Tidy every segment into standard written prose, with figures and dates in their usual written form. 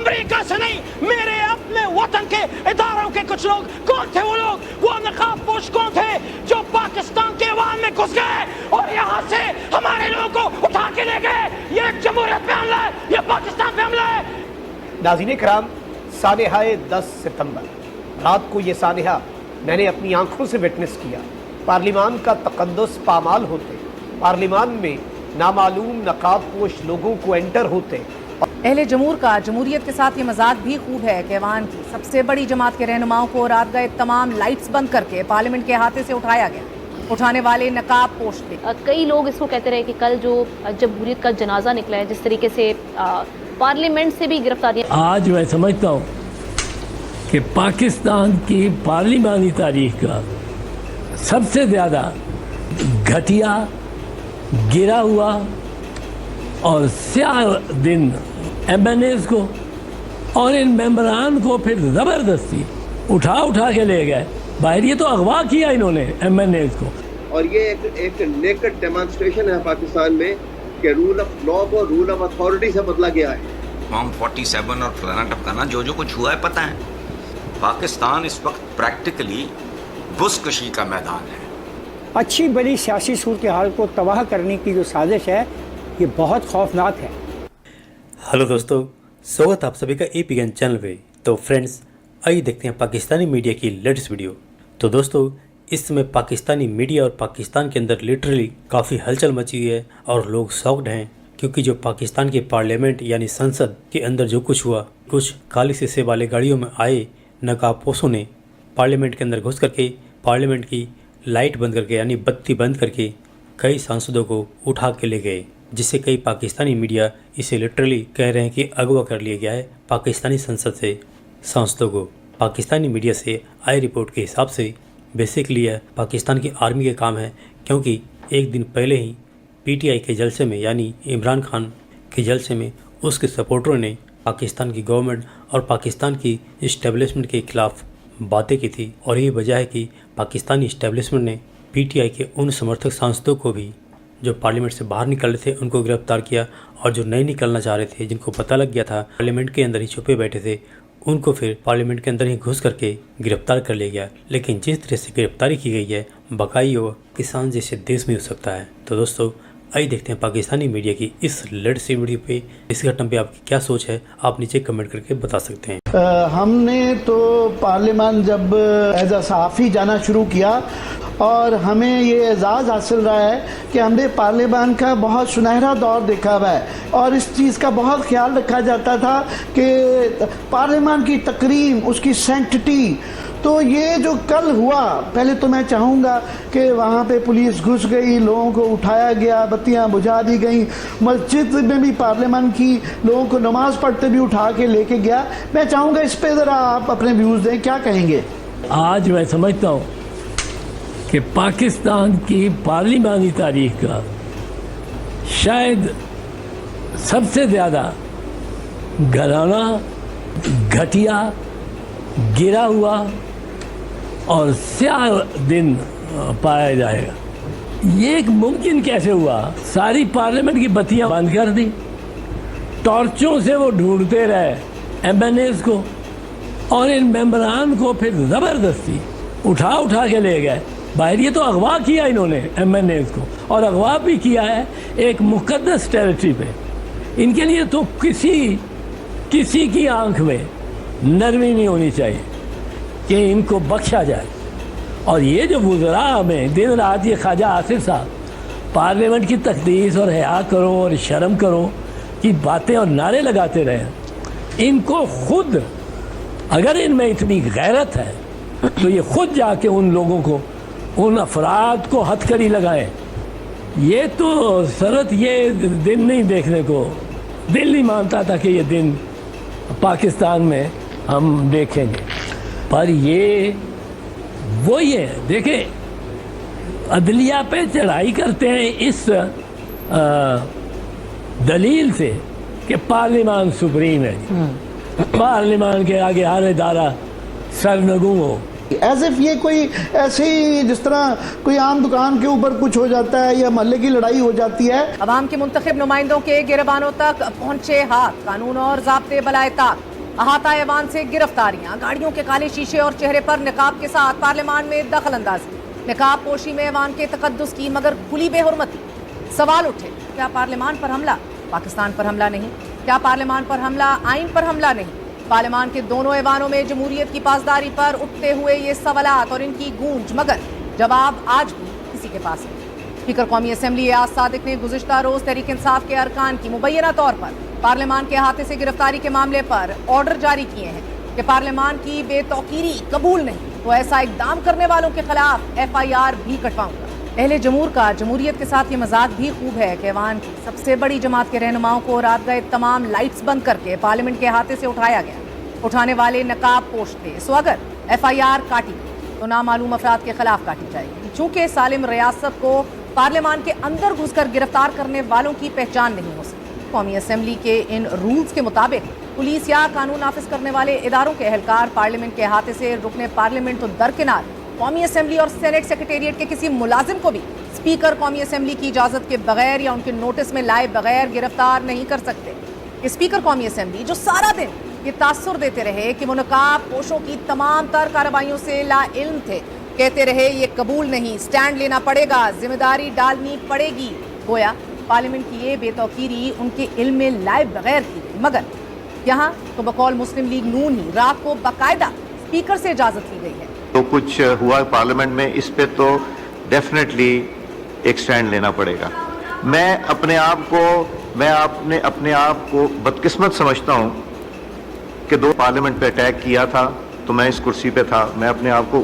America से नहीं, मेरे अपने वतन के इदारों के कुछ लोग। कौन थे वो लोग? वो नकाब पोश कौन थे जो पाकिस्तान के अवाम में घुस गए और यहाँ से हमारे लोगों को उठा के ले गए? ये जमहूरियत पे हमला है, ये पाकिस्तान पे हमला है। नाज़रीन कराम, सानहाए 10 सितंबर रात को ये सानहा मैंने अपनी आंखों से विटनेस किया। पार्लिमान का तक़द्दुस पामाल होते, पार्लिमान में नामालूम नकाब पोश लोगों को एंटर होते। अहले जमूर का जमहूरियत के साथ ये मजाक भी खूब है कि ऐवान की सबसे बड़ी जमात के रहनुमाओं को रात गए तमाम लाइट्स बंद करके पार्लियामेंट के अहाते से उठाया गया। उठाने वाले नकाब पोश थे। कई लोग इसको कहते रहे कि कल जो जमहूरियत का जनाजा निकला है, जिस तरीके से पार्लियामेंट से भी गिरफ्तारियां। आज मैं समझता हूँ कि पाकिस्तान की पार्लिमानी तारीख का सबसे ज़्यादा घटिया, गिरा हुआ और स्याह दिन MNAs को और इन मेंबरान को फिर ज़बरदस्ती उठा के ले गए बाहर। ये तो अगवा किया इन्होंने MNAs को। और ये एक नेकेड डेमोन्स्ट्रेशन है पाकिस्तान में कि रूल ऑफ लॉ को रूल ऑफ अथॉरिटी से बदला गया है। फॉर्म 47 और फलाना टपकाना जो कुछ हुआ है पता है। पाकिस्तान इस वक्त प्रैक्टिकली बुज़कशी का मैदान है। अच्छी बड़ी सियासी सूरत हाल को तबाह करने की जो साजिश है, ये बहुत खौफनाक है। हेलो दोस्तों, स्वागत आप सभी का APN चैनल पे। तो फ्रेंड्स, आइए देखते हैं पाकिस्तानी मीडिया की लेटेस्ट वीडियो। तो दोस्तों, इस समय पाकिस्तानी मीडिया और पाकिस्तान के अंदर लिटरली काफ़ी हलचल मची है और लोग शॉक्ड हैं, क्योंकि जो पाकिस्तान के पार्लियामेंट यानी संसद के अंदर जो कुछ हुआ, कुछ काली शीशे वाले गाड़ियों में आए नकाबपोशों ने पार्लियामेंट के अंदर घुस करके पार्लियामेंट की लाइट बंद करके यानी बत्ती बंद करके कई सांसदों को उठा के ले गए, जिससे कई पाकिस्तानी मीडिया इसे लिटरली कह रहे हैं कि अगवा कर लिया गया है पाकिस्तानी संसद से सांसदों को। पाकिस्तानी मीडिया से आई रिपोर्ट के हिसाब से बेसिकली यह पाकिस्तान की आर्मी के काम है, क्योंकि एक दिन पहले ही PTI के जलसे में यानी इमरान खान के जलसे में उसके सपोर्टरों ने पाकिस्तान की गवर्नमेंट और पाकिस्तान की इस्टेब्लिशमेंट के खिलाफ बातें की थी। और ये वजह है कि पाकिस्तानी इस्टेब्लिशमेंट ने PTI के उन समर्थक सांसदों को भी जो पार्लियामेंट से बाहर निकल रहे थे उनको गिरफ्तार किया, और जो नहीं निकलना चाह रहे थे, जिनको पता लग गया था पार्लियामेंट के अंदर ही छुपे बैठे थे, उनको फिर पार्लियामेंट के अंदर ही घुस करके गिरफ्तार कर लिया गया। लेकिन जिस तरह से गिरफ्तारी की गई है, बकाई हो किसान जैसे देश में हो सकता है। तो दोस्तों, आइए देखते हैं पाकिस्तानी मीडिया की इस लेटेस्ट वीडियो पे। इस घटना पे आपकी क्या सोच है, आप नीचे कमेंट करके बता सकते हैं। हमने तो पार्लियामेंट जब एज अ सहाफ़ी जाना शुरू किया और हमें ये एजाज़ हासिल रहा है कि हमने पार्लियामेंट का बहुत सुनहरा दौर देखा हुआ है, और इस चीज़ का बहुत ख्याल रखा जाता था कि पार्लियामेंट की तकरीम, उसकी सेंटिटी। तो ये जो कल हुआ, पहले तो मैं चाहूँगा कि वहाँ पे पुलिस घुस गई, लोगों को उठाया गया, बत्तियाँ बुझा दी गई, मस्जिद में भी पार्लियामेंट की लोगों को नमाज़ पढ़ते भी उठा के लेके गया। मैं चाहूँगा इस पे ज़रा आप अपने व्यूज़ दें, क्या कहेंगे? आज मैं समझता हूँ कि पाकिस्तान की पार्लिमानी तारीख का शायद सबसे ज़्यादा घराना, घटिया, गिरा हुआ और स्याह दिन पाया जाएगा। ये एक मुमकिन कैसे हुआ? सारी पार्लियामेंट की बत्तियां बंद कर दी, टॉर्चों से वो ढूंढते रहे MNAs को, और इन मेंबरान को फिर ज़बरदस्ती उठा के ले गए बाहर। ये तो अगवा किया इन्होंने MNAs को, और अगवा भी किया है एक मुक़द्दस टेरिटरी पे। इनके लिए तो किसी की आंख में नरमी नहीं होनी चाहिए कि इनको बख्शा जाए। और ये जो वुज़रा में दिन रात ये ख्वाजा आसिफ साहब पार्लियामेंट की तकदीस और हया करो और शर्म करो की बातें और नारे लगाते रहे, इनको खुद, अगर इनमें इतनी गैरत है तो ये खुद जाके उन लोगों को, उन अफराद को हथकड़ी लगाएं। ये तो सरत ये दिन नहीं देखने को दिल नहीं मानता था कि ये दिन पाकिस्तान में हम देखेंगे। पर ये वही है, देखें, अदलिया पे चढ़ाई करते हैं इस दलील से कि पार्लियामान सुप्रीम है, पार्लियामान के आगे हर इदारा सरनगू हो। एज इफ ये कोई ऐसे ही जिस तरह कोई आम दुकान के ऊपर कुछ हो जाता है या महल्ले की लड़ाई हो जाती है। अवाम के मुंतखब नुमाइंदों के गिरबानों तक पहुंचे हाथ, कानून और ज़ाब्ते बलाए ताक। अहाता ऐवान से गिरफ्तारियां, गाड़ियों के काले शीशे और चेहरे पर निकाब के साथ पार्लियामान में दखल अंदाजी, निकाब पोशी में ऐवान के तकद्दुस की मगर खुली बेहुरमती। सवाल उठे, क्या पार्लियामान पर हमला पाकिस्तान पर हमला नहीं? क्या पार्लियामान पर हमला आइन पर हमला नहीं? पार्लियामान के दोनों ऐवानों में जमहूरियत की पासदारी पर उठते हुए ये सवालात और इनकी गूंज, मगर जवाब आज भी किसी के पास नहीं। स्पीकर कौमी असम्बली एयाज सादिक ने गुज़िश्ता रोज तहरीक इंसाफ के अरकान की मुबैना तौर पर पार्लियामान के अहाते से गिरफ्तारी के मामले पर ऑर्डर जारी किए हैं कि पार्लियामान की बेतौकीरी कबूल नहीं तो ऐसा इकदाम करने वालों के खिलाफ FIR भी कटवाऊंगा। अहले जमूर का जमहूरियत के साथ ये मजाक भी खूब है कि ऐवान की सबसे बड़ी जमात के रहनुमाओं को रात गए तमाम लाइट्स बंद करके पार्लियामेंट के अहाते से उठाया गया। उठाने वाले नकाब पोश थे, सो अगर FIR काटी तो नामालूम अफराद के खिलाफ काटी जाएगी। चूंकि सालिम रियासत को पार्लियामान के अंदर घुसकर गिरफ्तार करने वालों की पहचान नहीं हो सकती। कौमी असम्बली के इन रूल्स के मुताबिक पुलिस या कानून नाफिज करने वाले इदारों के एहलकार पार्लियामेंट के अहाते से रुकने पार्लियामेंट तो दरकिनार, कौमी असम्बली और सेनेट सेक्रेटेरिएट के किसी मुलाजिम को भी स्पीकर कौमी असम्बली की इजाज़त के बगैर या उनके नोटिस में लाए बगैर गिरफ्तार नहीं कर सकते। स्पीकर कौमी असम्बली जो सारा दिन ये तासुर देते रहे कि वो नकाब पोशों की तमाम तर कार्रवाइयों से ला इल्म थे, कहते रहे ये कबूल नहीं, स्टैंड लेना पड़ेगा, जिम्मेदारी डालनी पड़ेगी, गोया पार्लियामेंट की ये बेतौकीरी उनके इल्म में लाए बगैर की गई। मगर यहाँ तो बकौल मुस्लिम लीग नून ही रात को बाकायदा स्पीकर से इजाज़त ली गई है। तो कुछ हुआ पार्लियामेंट में, इस पे तो डेफिनेटली एक स्टैंड लेना पड़ेगा। मैं अपने आप को बदकिस्मत समझता हूँ कि दो पार्लियामेंट पे अटैक किया था तो मैं इस कुर्सी पे था। मैं अपने आप को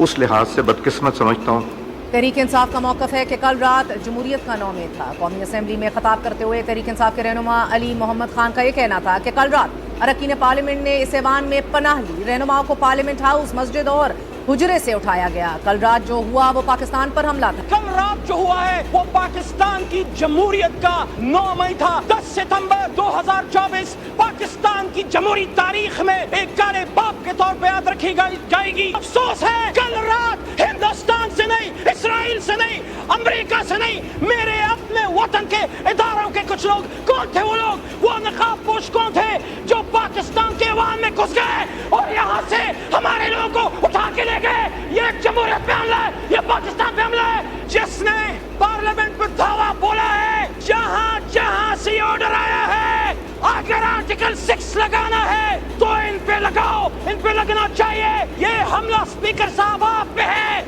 उस लिहाज से बदकिस्मत समझता हूँ। तहरीक इंसाफ का मौक़िफ़ है कि कल रात जमहूरियत का नौ में था। कौमी असम्बली में खिताब करते हुए तहरीक इंसाफ के रहनुमा अली मोहम्मद खान का ये कहना था कि कल रात अरकान पार्लियामेंट ने इस ऐवान में पनाह ली, रहनुमाओं को पार्लियामेंट हाउस, मस्जिद और हुजरे से उठाया गया। कल रात जो हुआ वो पाकिस्तान पर हमला था। कल रात जो हुआ है वो पाकिस्तान की जमहूरियत का 9 मई था। 10 सितंबर 2024 पाकिस्तान की जमहूरी तारीख में एक काले बाप के तौर पे याद रखी जाएगी। अफसोस है कल रात हिंदुस्तान से नहीं, इसराइल से नहीं, अमेरिका से नहीं, मेरे अपने वतन के इदारों के कुछ लोग, कौन थे वो लोग? वो नकाब पोश कौन थे जो पाकिस्तान के ऐवान में घुस गए और यहाँ से हमारे लोगों को उठा के ले गए? ये जमहूरियत पे हमला है, ये पाकिस्तान पे हमला है। जिसने पार्लियामेंट में दावा बोला है, जहाँ से ऑर्डर आया है, अगर आर्टिकल 6 लगाना है तो इन पे लगाओ, इन पे लगना चाहिए। ये हमला स्पीकर साहब आप पे है,